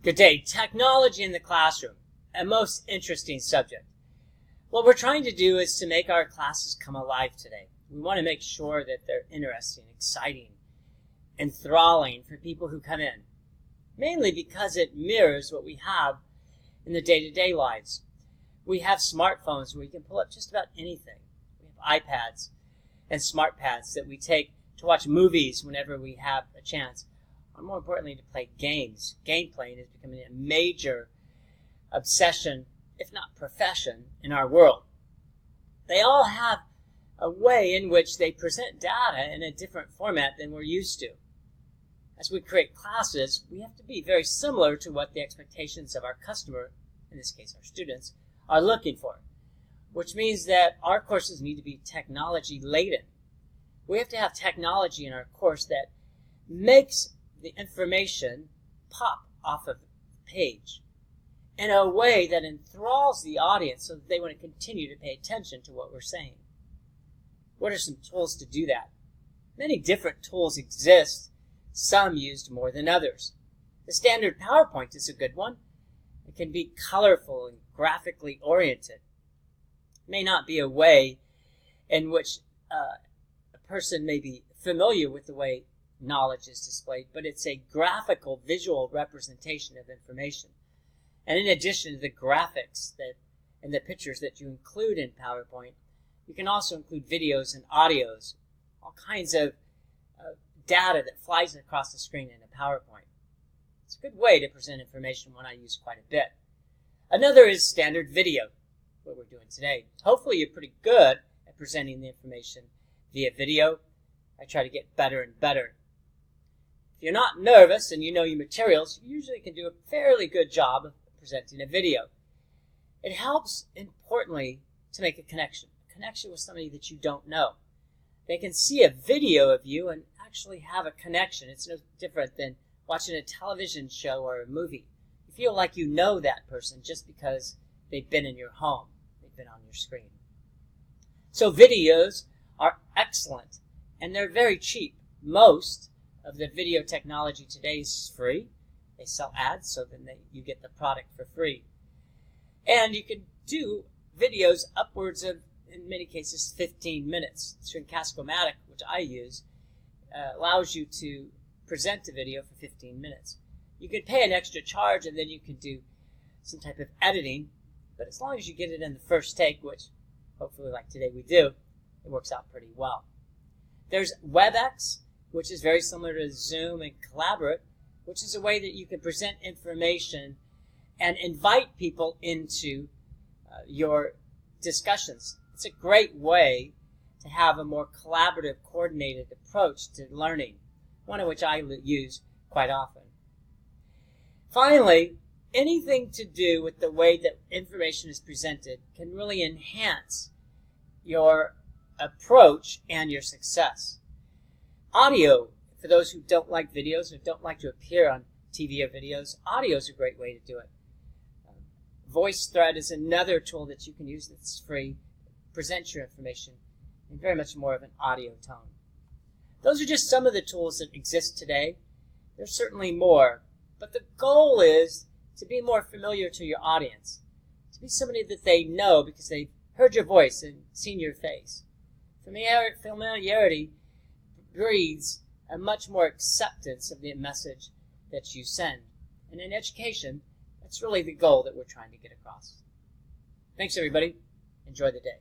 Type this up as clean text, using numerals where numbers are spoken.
Good day. Technology in the classroom, a most interesting subject. What we're trying to do is to make our classes come alive today. We want to make sure that they're interesting, exciting, enthralling for people who come in, mainly because it mirrors what we have in the day-to-day lives. We have smartphones where we can pull up just about anything. We have iPads and smart pads that we take to watch movies whenever we have a chance. Or more importantly, to play games. Game playing is becoming a major obsession, if not profession, in our world. They all have a way in which they present data in a different format than we're used to. As we create classes, we have to be very similar to what the expectations of our customer, in this case our students, are looking for, which means that our courses need to be technology laden. We have to have technology in our course that makes the information pop off of the page in a way that enthralls the audience so that they want to continue to pay attention to what we're saying. What are some tools to do that? Many different tools exist, some used more than others. The standard PowerPoint is a good one. It can be colorful and graphically oriented. It may not be a way in which a person may be familiar with the way knowledge is displayed, but it's a graphical visual representation of information. And in addition to the graphics and the pictures that you include in PowerPoint, you can also include videos and audios, all kinds of data that flies across the screen in a PowerPoint. It's a good way to present information, one I use quite a bit. Another is standard video, what we're doing today. Hopefully you're pretty good at presenting the information via video. I try to get better and better. If you're not nervous and you know your materials, you usually can do a fairly good job of presenting a video. It helps, importantly, to make a connection with somebody that you don't know. They can see a video of you and actually have a connection. It's no different than watching a television show or a movie. You feel like you know that person just because they've been in your home. They've been on your screen. So videos are excellent, and they're very cheap. Most of the video technology today is free. They sell ads, so then you get the product for free. And you can do videos upwards of, in many cases, 15 minutes. Screencast-O-Matic, which I use, allows you to present a video for 15 minutes. You can pay an extra charge, and then you can do some type of editing, but as long as you get it in the first take, which hopefully like today we do, it works out pretty well. There's Webex, which is very similar to Zoom and Collaborate, which is a way that you can present information and invite people into your discussions. It's a great way to have a more collaborative, coordinated approach to learning, one of which I use quite often. Finally, anything to do with the way that information is presented can really enhance your approach and your success. Audio, for those who don't like videos or don't like to appear on TV or videos, audio is a great way to do it. Voicethread is another tool that you can use that's free. Present your information in very much more of an audio tone. Those are just some of the tools that exist today. There's certainly more, but the goal is to be more familiar to your audience, to be somebody that they know because they've heard your voice and seen your face. Familiarity breeds a much more acceptance of the message that you send. And in education, that's really the goal that we're trying to get across. Thanks, everybody. Enjoy the day.